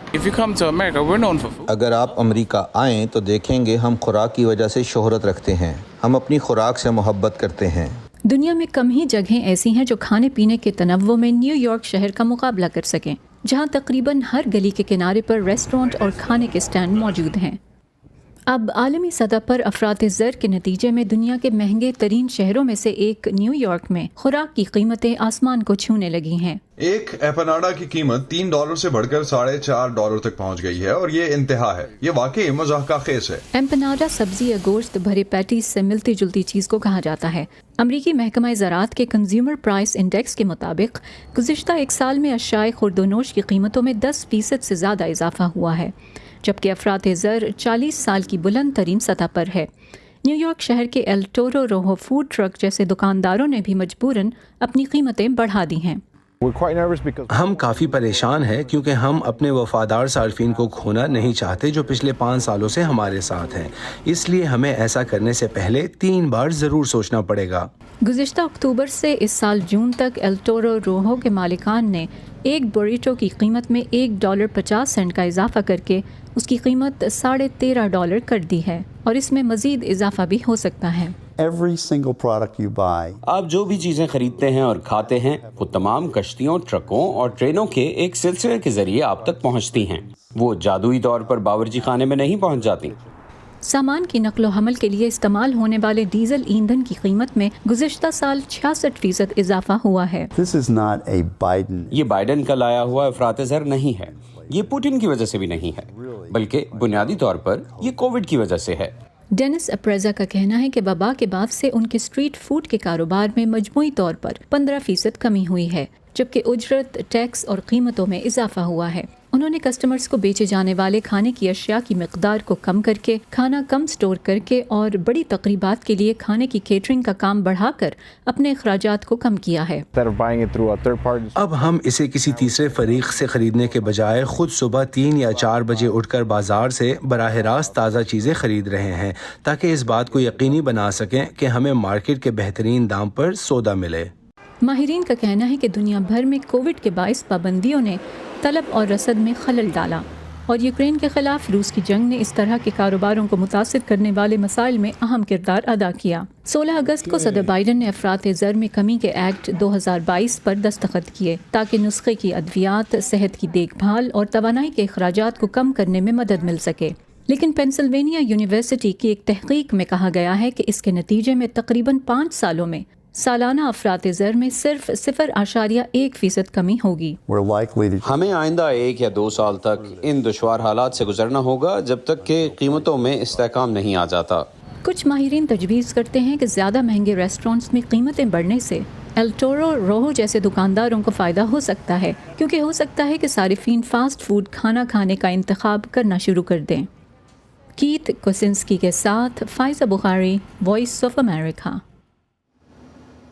If you come to America, we're known for food. اگر آپ امریکہ آئیں تو دیکھیں گے ہم خوراک کی وجہ سے شہرت رکھتے ہیں، ہم اپنی خوراک سے محبت کرتے ہیں۔ دنیا میں کم ہی جگہیں ایسی ہیں جو کھانے پینے کے تنوع میں نیو یارک شہر کا مقابلہ کر سکیں، جہاں تقریباً ہر گلی کے کنارے پر ریسٹورانٹ اور کھانے کے سٹینڈ موجود ہیں۔ اب عالمی سطح پر افراط زر کے نتیجے میں دنیا کے مہنگے ترین شہروں میں سے ایک نیو یارک میں خوراک کی قیمتیں آسمان کو چھونے لگی ہیں۔ ایک ایمپناڈا کی قیمت $3 سے بڑھ کر $4.5 تک پہنچ گئی ہے اور یہ انتہا ہے۔ یہ واقعی مضحکہ خیز ہے۔ ایمپناڈا سبزی یا گوشت بھرے پیٹیز سے ملتی جلتی چیز کو کہا جاتا ہے۔ امریکی محکمہ زراعت کے کنزیومر پرائس انڈیکس کے مطابق گزشتہ ایک سال میں اشیاء خوردونوش کی قیمتوں میں 10% سے زیادہ اضافہ ہوا ہے، جبکہ افراط زر 40 سال کی بلند ترین سطح پر ہے۔ نیو یارک شہر کے ایل ٹورو روہو فوڈ ٹرک جیسے دکانداروں نے بھی مجبوراً اپنی قیمتیں بڑھا دی ہیں۔ ہم کافی پریشان ہیں کیونکہ ہم اپنے وفادار صارفین کو کھونا نہیں چاہتے جو پچھلے 5 سالوں سے ہمارے ساتھ ہیں، اس لیے ہمیں ایسا کرنے سے پہلے 3 بار ضرور سوچنا پڑے گا۔ گزشتہ اکتوبر سے اس سال جون تک ایل ٹورو روہو کے مالکان نے ایک بوریٹو کی قیمت میں $1.50 کا اضافہ کر کے اس کی قیمت $13.5 کر دی ہے، اور اس میں مزید اضافہ بھی ہو سکتا ہے۔ Every single product you buy. آپ جو بھی چیزیں خریدتے ہیں اور کھاتے ہیں وہ تمام کشتیوں، ٹرکوں اور ٹرینوں کے ایک سلسلے کے ذریعے آپ تک پہنچتی ہیں، وہ جادوئی طور پر باورچی خانے میں نہیں پہنچ جاتی۔ سامان کی نقل و حمل کے لیے استعمال ہونے والے ڈیزل ایندھن کی قیمت میں گزشتہ سال 66% اضافہ ہوا ہے۔ This is not a Biden. یہ بائیڈن کا لایا ہوا افراط زر نہیں ہے، یہ پوٹن کی وجہ سے بھی نہیں ہے، بلکہ بنیادی طور پر یہ کووڈ کی وجہ سے ہے۔ ڈینس اپریزا کا کہنا ہے کہ وبا کے بعد سے ان کے اسٹریٹ فوڈ کے کاروبار میں مجموعی طور پر 15% کمی ہوئی ہے، جبکہ اجرت، ٹیکس اور قیمتوں میں اضافہ ہوا ہے۔ انہوں نے کسٹمرز کو بیچے جانے والے کھانے کی اشیاء کی مقدار کو کم کر کے، کھانا کم سٹور کر کے اور بڑی تقریبات کے لیے کھانے کی کیٹرنگ کا کام بڑھا کر اپنے اخراجات کو کم کیا ہے۔ اب ہم اسے کسی تیسرے فریق سے خریدنے کے بجائے خود صبح 3 یا 4 بجے اٹھ کر بازار سے براہ راست تازہ چیزیں خرید رہے ہیں تاکہ اس بات کو یقینی بنا سکیں کہ ہمیں مارکیٹ کے بہترین دام پر سودا ملے۔ ماہرین کا کہنا ہے کہ دنیا بھر میں کووڈ کے باعث پابندیوں نے طلب اور رسد میں خلل ڈالا، اور یوکرین کے خلاف روس کی جنگ نے اس طرح کے کاروباروں کو متاثر کرنے والے مسائل میں اہم کردار ادا کیا۔ 16 اگست کو صدر بائیڈن نے افراط زر میں کمی کے ایکٹ 2022 پر دستخط کیے تاکہ نسخے کی ادویات، صحت کی دیکھ بھال اور توانائی کے اخراجات کو کم کرنے میں مدد مل سکے۔ لیکن پینسلوینیا یونیورسٹی کی ایک تحقیق میں کہا گیا ہے کہ اس کے نتیجے میں تقریباً 5 سالوں میں سالانہ افراط زر میں صرف 0.1% کمی ہوگی۔ ہمیں آئندہ 1 یا 2 سال تک ان دشوار حالات سے گزرنا ہوگا جب تک کہ قیمتوں میں استحکام نہیں آ جاتا۔ کچھ ماہرین تجویز کرتے ہیں کہ زیادہ مہنگے ریسٹورانٹس میں قیمتیں بڑھنے سے ایل ٹورو روہو جیسے دکانداروں کو فائدہ ہو سکتا ہے، کیونکہ ہو سکتا ہے کہ صارفین فاسٹ فوڈ کھانا کھانے کا انتخاب کرنا شروع کر دیں۔ کیت کوسنسکی کے ساتھ فائزہ بخاری، وائس آف امریکہ۔